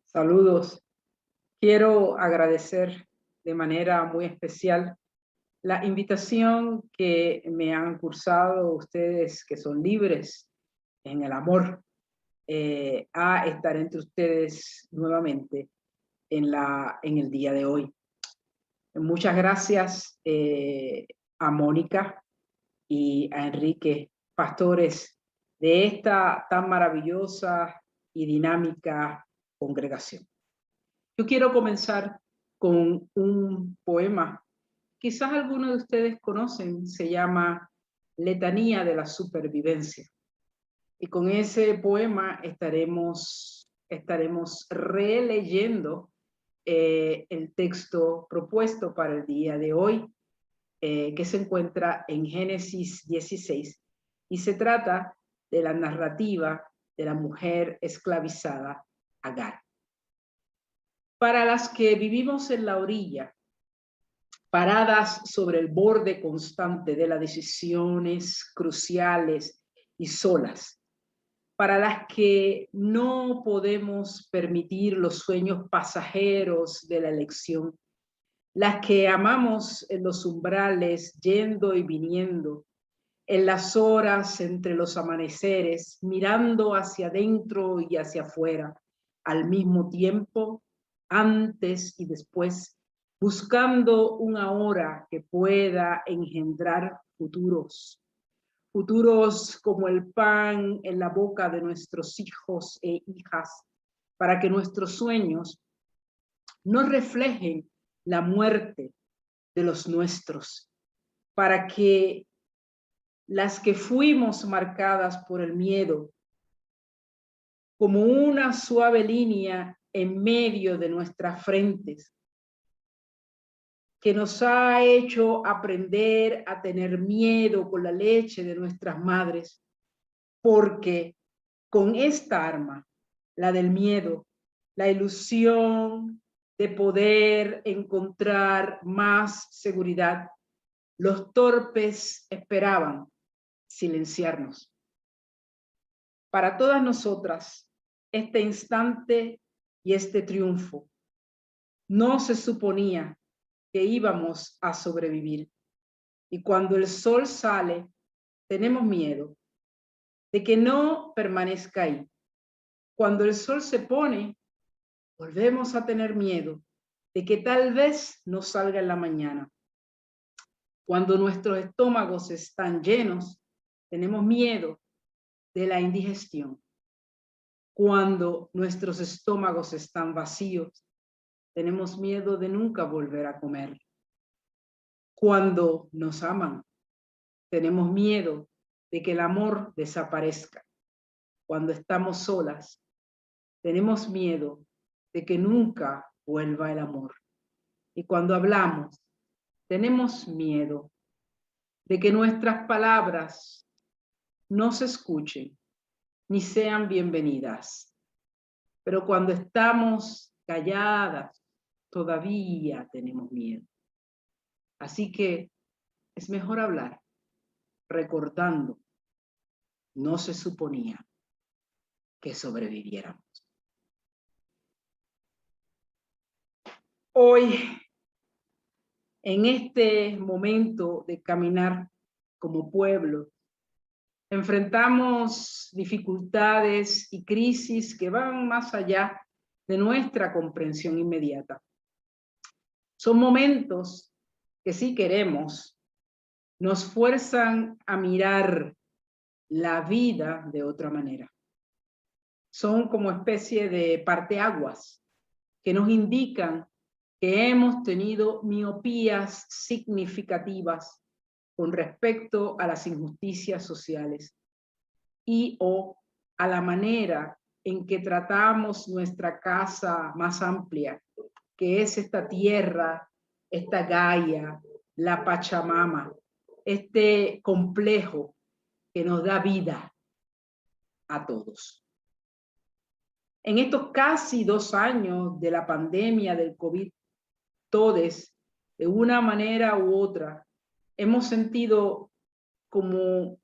Saludos. Quiero agradecer de manera muy especial la invitación que me han cursado ustedes que son libres en el amor a estar entre ustedes nuevamente en el día de hoy. Muchas gracias a Mónica y a Enrique, pastores de esta tan maravillosa y dinámica congregación. Yo quiero comenzar con un poema. Quizás algunos de ustedes conocen, se llama Letanía de la Supervivencia. Y con ese poema estaremos releyendo el texto propuesto para el día de hoy, que se encuentra en Génesis 16, y se trata de la narrativa de la mujer esclavizada Agar. Para las que vivimos en la orilla, paradas sobre el borde constante de las decisiones cruciales y solas, para las que no podemos permitir los sueños pasajeros de la elección, las que amamos en los umbrales yendo y viniendo, en las horas entre los amaneceres, mirando hacia adentro y hacia afuera, al mismo tiempo, antes y después, buscando una hora que pueda engendrar futuros. Futuros como el pan en la boca de nuestros hijos e hijas, para que nuestros sueños no reflejen la muerte de los nuestros, para que las que fuimos marcadas por el miedo, como una suave línea en medio de nuestras frentes, que nos ha hecho aprender a tener miedo con la leche de nuestras madres, porque con esta arma, la del miedo, la ilusión de poder encontrar más seguridad, los torpes esperaban silenciarnos. Para todas nosotras, este instante y este triunfo, no se suponía que íbamos a sobrevivir. Y cuando el sol sale, tenemos miedo de que no permanezca ahí. Cuando el sol se pone, volvemos a tener miedo de que tal vez no salga en la mañana. Cuando nuestros estómagos están llenos, tenemos miedo de la indigestión. Cuando nuestros estómagos están vacíos, tenemos miedo de nunca volver a comer. Cuando nos aman, tenemos miedo de que el amor desaparezca. Cuando estamos solas, tenemos miedo de que nunca vuelva el amor. Y cuando hablamos, tenemos miedo de que nuestras palabras no se escuchen ni sean bienvenidas. Pero cuando estamos calladas, todavía tenemos miedo. Así que es mejor hablar, recordando, no se suponía que sobreviviéramos. Hoy, en este momento de caminar como pueblo, enfrentamos dificultades y crisis que van más allá de nuestra comprensión inmediata. Son momentos que, si queremos, nos fuerzan a mirar la vida de otra manera. Son como especie de parteaguas que nos indican que hemos tenido miopías significativas con respecto a las injusticias sociales y o a la manera en que tratamos nuestra casa más amplia, que es esta tierra, esta Gaia, la Pachamama, este complejo que nos da vida a todos. En estos casi 2 años de la pandemia del COVID, todos, de una manera u otra, hemos sentido como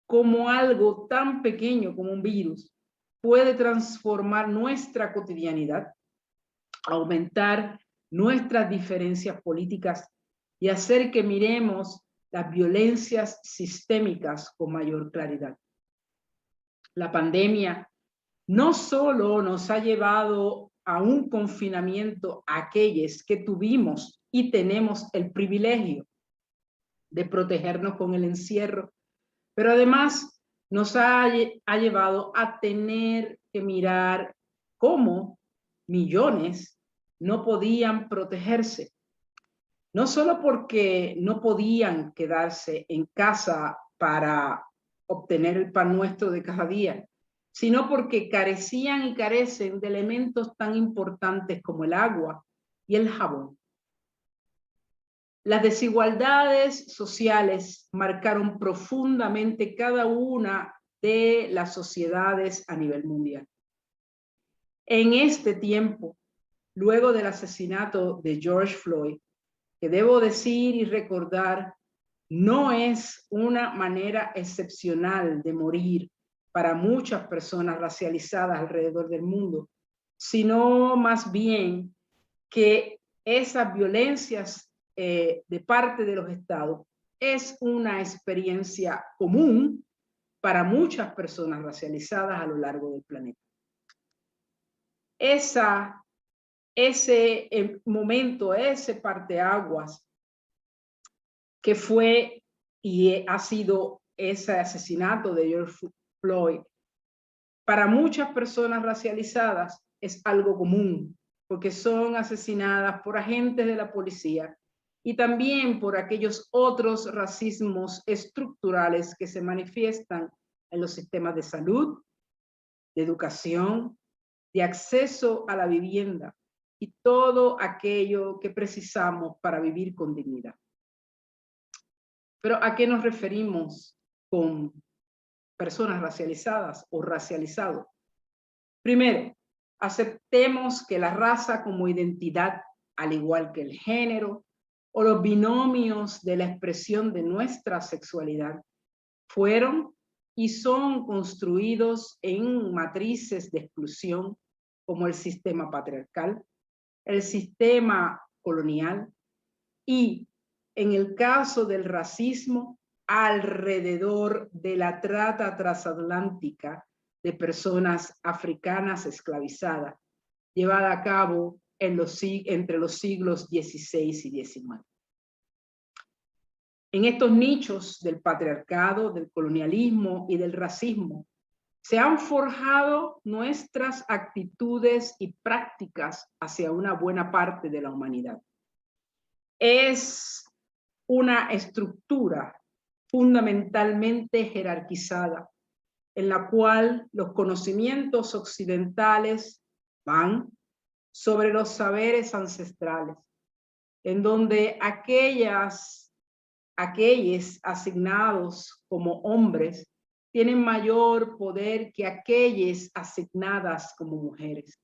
cómo algo tan pequeño como un virus puede transformar nuestra cotidianidad, aumentar nuestras diferencias políticas y hacer que miremos las violencias sistémicas con mayor claridad. La pandemia no solo nos ha llevado a un confinamiento a aquellos que tuvimos y tenemos el privilegio de protegernos con el encierro, pero además nos ha llevado a tener que mirar cómo millones no podían protegerse, no solo porque no podían quedarse en casa para obtener el pan nuestro de cada día, sino porque carecían y carecen de elementos tan importantes como el agua y el jabón. Las desigualdades sociales marcaron profundamente cada una de las sociedades a nivel mundial. En este tiempo, luego del asesinato de George Floyd, que debo decir y recordar, no es una manera excepcional de morir para muchas personas racializadas alrededor del mundo, sino más bien que esas violencias de parte de los estados es una experiencia común para muchas personas racializadas a lo largo del planeta. Ese momento, ese parteaguas que fue y ha sido ese asesinato de George Floyd, para muchas personas racializadas es algo común, porque son asesinadas por agentes de la policía y también por aquellos otros racismos estructurales que se manifiestan en los sistemas de salud, de educación, de acceso a la vivienda y todo aquello que precisamos para vivir con dignidad. Pero ¿a qué nos referimos con personas racializadas o racializados? Primero, aceptemos que la raza como identidad, al igual que el género o los binomios de la expresión de nuestra sexualidad, fueron y son construidos en matrices de exclusión como el sistema patriarcal, el sistema colonial y, en el caso del racismo, alrededor de la trata transatlántica de personas africanas esclavizadas, llevada a cabo entre los siglos XVI y XIX. En estos nichos del patriarcado, del colonialismo y del racismo, se han forjado nuestras actitudes y prácticas hacia una buena parte de la humanidad. Es una estructura fundamentalmente jerarquizada, en la cual los conocimientos occidentales van sobre los saberes ancestrales, en donde aquellos asignados como hombres tienen mayor poder que aquellas asignadas como mujeres,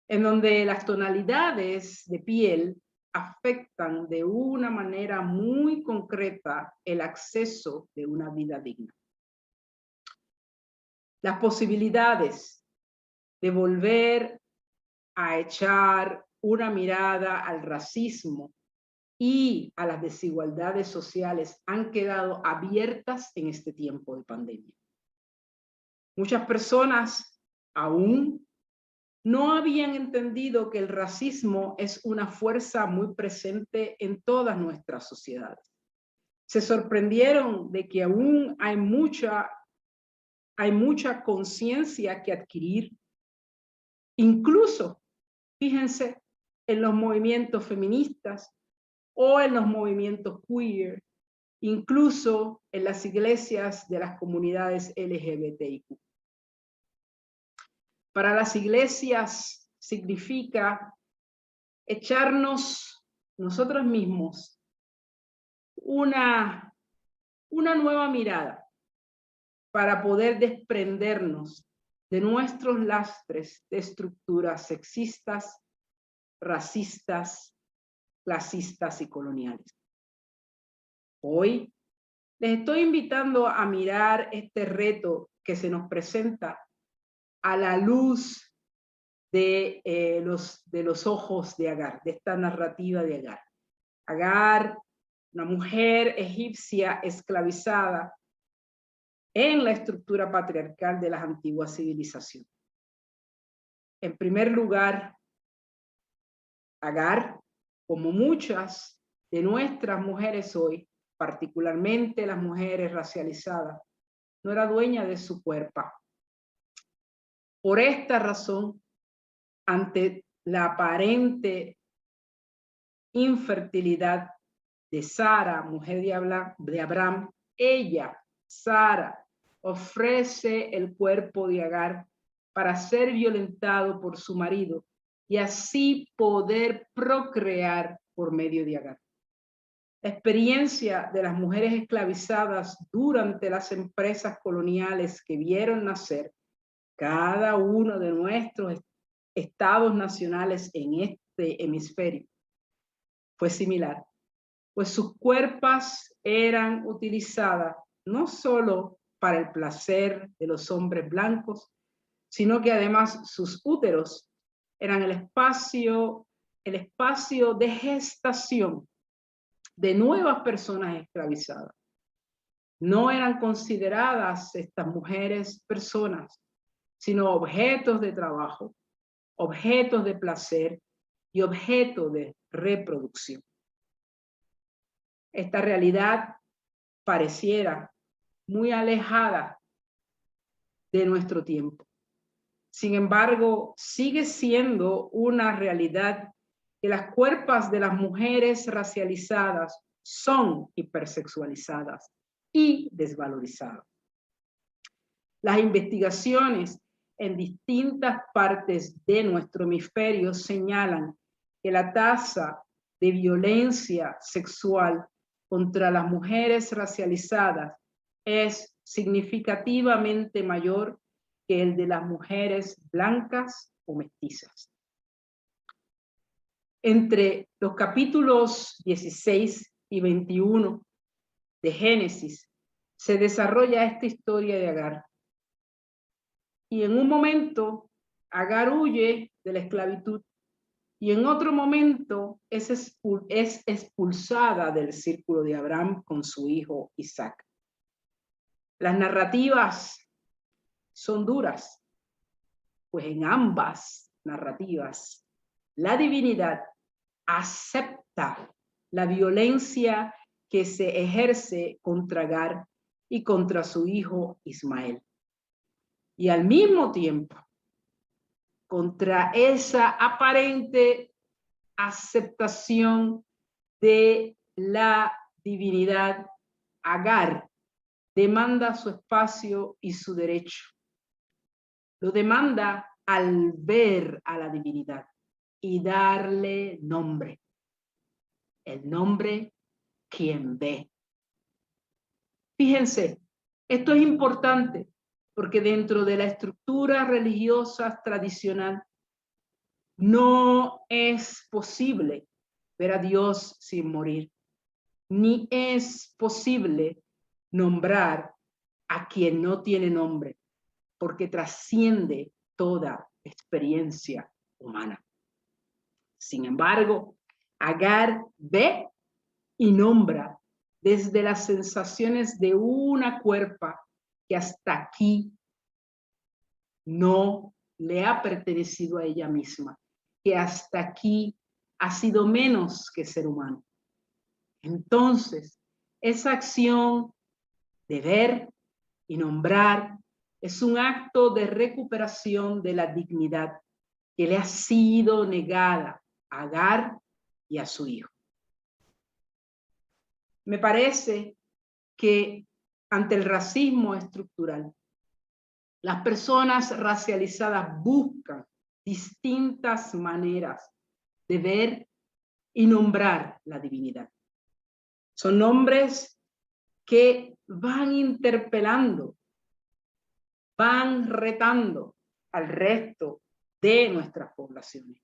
en donde las tonalidades de piel afectan de una manera muy concreta el acceso de una vida digna. Las posibilidades de volver a echar una mirada al racismo y a las desigualdades sociales han quedado abiertas en este tiempo de pandemia. Muchas personas aún no habían entendido que el racismo es una fuerza muy presente en todas nuestras sociedades. Se sorprendieron de que aún hay mucha conciencia que adquirir. Incluso, fíjense, en los movimientos feministas o en los movimientos queer, incluso en las iglesias de las comunidades LGBTIQ. Para las iglesias significa echarnos nosotros mismos una nueva mirada para poder desprendernos de nuestros lastres de estructuras sexistas, racistas, clasistas y coloniales. Hoy Les estoy invitando a mirar este reto que se nos presenta a la luz de los ojos de Agar, de esta narrativa de Agar. Agar, una mujer egipcia esclavizada en la estructura patriarcal de las antiguas civilizaciones. En primer lugar, Agar, como muchas de nuestras mujeres hoy, particularmente las mujeres racializadas, no era dueña de su cuerpo. Por esta razón, ante la aparente infertilidad de Sara, mujer de Abraham, ella, Sara, ofrece el cuerpo de Agar para ser violentado por su marido y así poder procrear por medio de Agar. La experiencia de las mujeres esclavizadas durante las empresas coloniales que vieron nacer cada uno de nuestros estados nacionales en este hemisferio fue similar, pues sus cuerpos eran utilizadas no solo para el placer de los hombres blancos, sino que además sus úteros eran el espacio de gestación de nuevas personas esclavizadas. No eran consideradas estas mujeres personas, sino objetos de trabajo, objetos de placer y objetos de reproducción. Esta realidad pareciera muy alejada de nuestro tiempo. Sin embargo, sigue siendo una realidad que las cuerpos de las mujeres racializadas son hipersexualizadas y desvalorizadas. Las investigaciones en distintas partes de nuestro hemisferio señalan que la tasa de violencia sexual contra las mujeres racializadas es significativamente mayor que el de las mujeres blancas o mestizas. Entre los capítulos 16 y 21 de Génesis se desarrolla esta historia de Agar. Y en un momento, Agar huye de la esclavitud y en otro momento es expulsada del círculo de Abraham con su hijo Isaac. Las narrativas son duras, pues en ambas narrativas la divinidad acepta la violencia que se ejerce contra Agar y contra su hijo Ismael. Y al mismo tiempo, contra esa aparente aceptación de la divinidad, Agar demanda su espacio y su derecho. Lo demanda al ver a la divinidad y darle nombre. El nombre quien ve. Fíjense, esto es importante porque dentro de la estructura religiosa tradicional no es posible ver a Dios sin morir, ni es posible nombrar a quien no tiene nombre, porque trasciende toda experiencia humana. Sin embargo, Agar ve y nombra desde las sensaciones de una cuerpa que hasta aquí no le ha pertenecido a ella misma, que hasta aquí ha sido menos que ser humano. Entonces, esa acción de ver y nombrar es un acto de recuperación de la dignidad que le ha sido negada a Agar y a su hijo. Me parece que ante el racismo estructural, las personas racializadas buscan distintas maneras de ver y nombrar la divinidad. Son nombres que van interpelando, van retando al resto de nuestras poblaciones.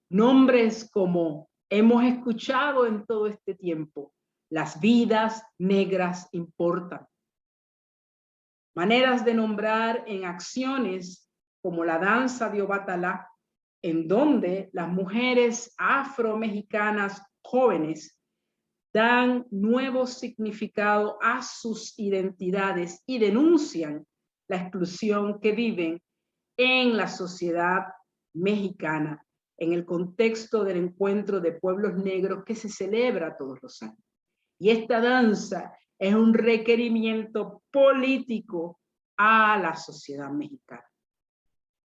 Nombres como hemos escuchado en todo este tiempo, Las vidas negras importan. Maneras de nombrar en acciones como la danza de Obatalá, en donde las mujeres afromexicanas jóvenes dan nuevo significado a sus identidades y denuncian la exclusión que viven en la sociedad mexicana en el contexto del encuentro de pueblos negros que se celebra todos los años. Y esta danza es un requerimiento político a la sociedad mexicana.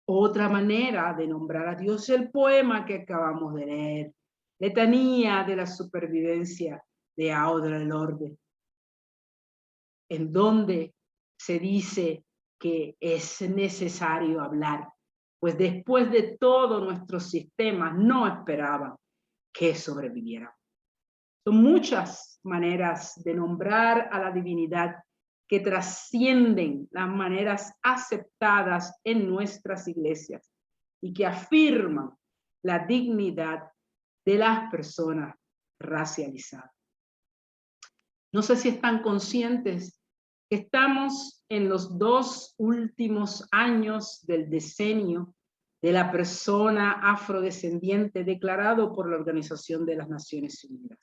Otra manera de nombrar a Dios es el poema que acabamos de leer, Letanía de la Supervivencia de Audre Lorde, en donde se dice que es necesario hablar, pues después de todo nuestros sistemas no esperaban que sobrevivieran. Son muchas maneras de nombrar a la divinidad que trascienden las maneras aceptadas en nuestras iglesias y que afirman la dignidad de las personas racializadas. No sé si están conscientes que estamos en los 2 últimos años del decenio de la persona afrodescendiente declarado por la Organización de las Naciones Unidas.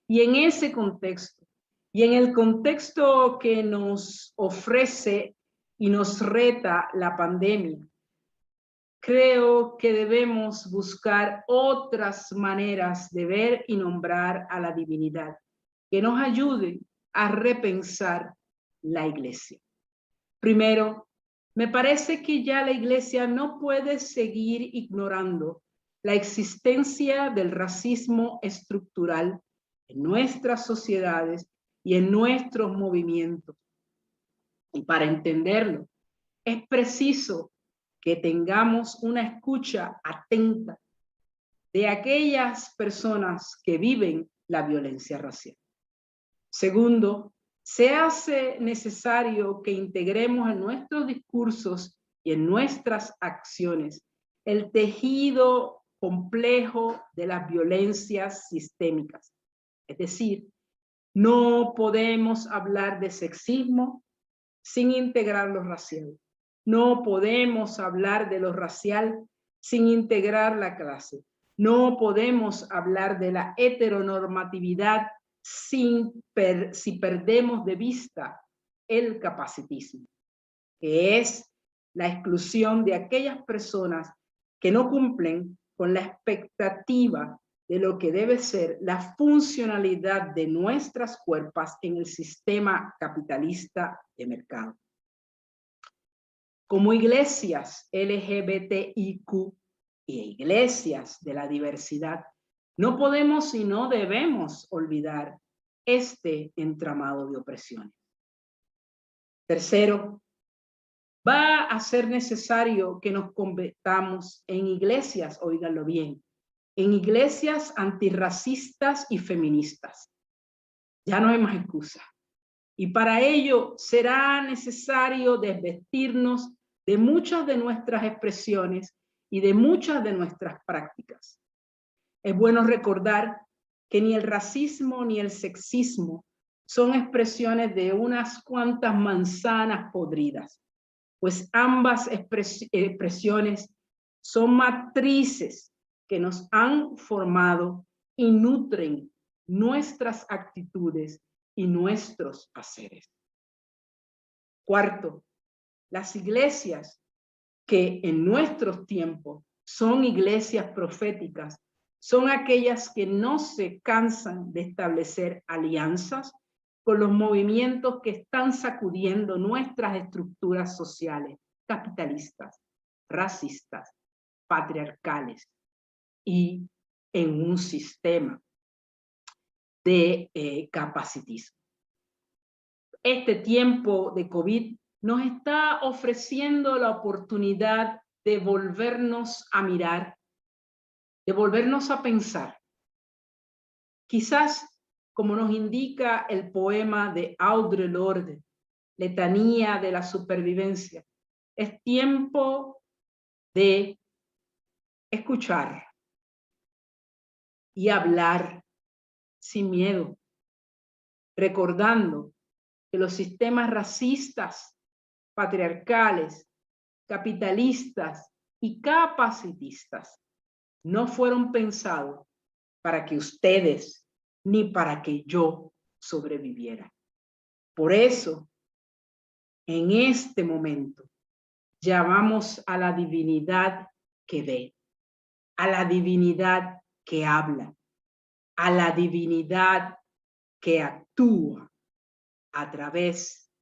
Y en ese contexto, y en el contexto que nos ofrece y nos reta la pandemia, creo que debemos buscar otras maneras de ver y nombrar a la divinidad que nos ayuden a repensar la iglesia. Primero, me parece que ya la iglesia no puede seguir ignorando la existencia del racismo estructural en nuestras sociedades y en nuestros movimientos. Y para entenderlo, es preciso que tengamos una escucha atenta de aquellas personas que viven la violencia racial. Segundo, se hace necesario que integremos en nuestros discursos y en nuestras acciones el tejido complejo de las violencias sistémicas. Es decir, no podemos hablar de sexismo sin integrar lo racial. No podemos hablar de lo racial sin integrar la clase. No podemos hablar de la heteronormatividad si perdemos de vista el capacitismo, que es la exclusión de aquellas personas que no cumplen con la expectativa de lo que debe ser la funcionalidad de nuestras cuerpos en el sistema capitalista de mercado. Como iglesias LGBTIQ e iglesias de la diversidad, no podemos y no debemos olvidar este entramado de opresiones. Tercero, va a ser necesario que nos convirtamos en iglesias, óiganlo bien, en iglesias antirracistas y feministas. Ya no hay más excusa. Y para ello será necesario desvestirnos de muchas de nuestras expresiones y de muchas de nuestras prácticas. Es bueno recordar que ni el racismo ni el sexismo son expresiones de unas cuantas manzanas podridas, pues ambas expresiones son matrices que nos han formado y nutren nuestras actitudes y nuestros haceres. Cuarto, las iglesias que en nuestros tiempos son iglesias proféticas, son aquellas que no se cansan de establecer alianzas con los movimientos que están sacudiendo nuestras estructuras sociales, capitalistas, racistas, patriarcales y en un sistema de capacitismo. Este tiempo de COVID nos está ofreciendo la oportunidad de volvernos a mirar, de volvernos a pensar. Quizás, como nos indica el poema de Audre Lorde, Letanía de la Supervivencia, es tiempo de escuchar y hablar sin miedo, recordando que los sistemas racistas, patriarcales, capitalistas y capacitistas no fueron pensados para que ustedes ni para que yo sobreviviera. Por eso, en este momento, llamamos a la divinidad que ve, a la divinidad que habla, a la divinidad que actúa a través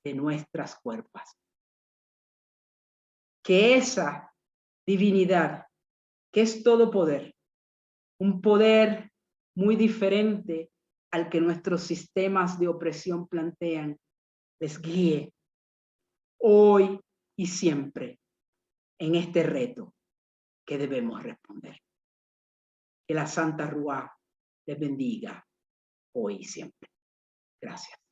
de nuestras cuerpos. Que esa divinidad, que es todo poder, un poder muy diferente al que nuestros sistemas de opresión plantean, les guíe hoy y siempre en este reto que debemos responder. Que la Santa Ruá les bendiga hoy y siempre. Gracias.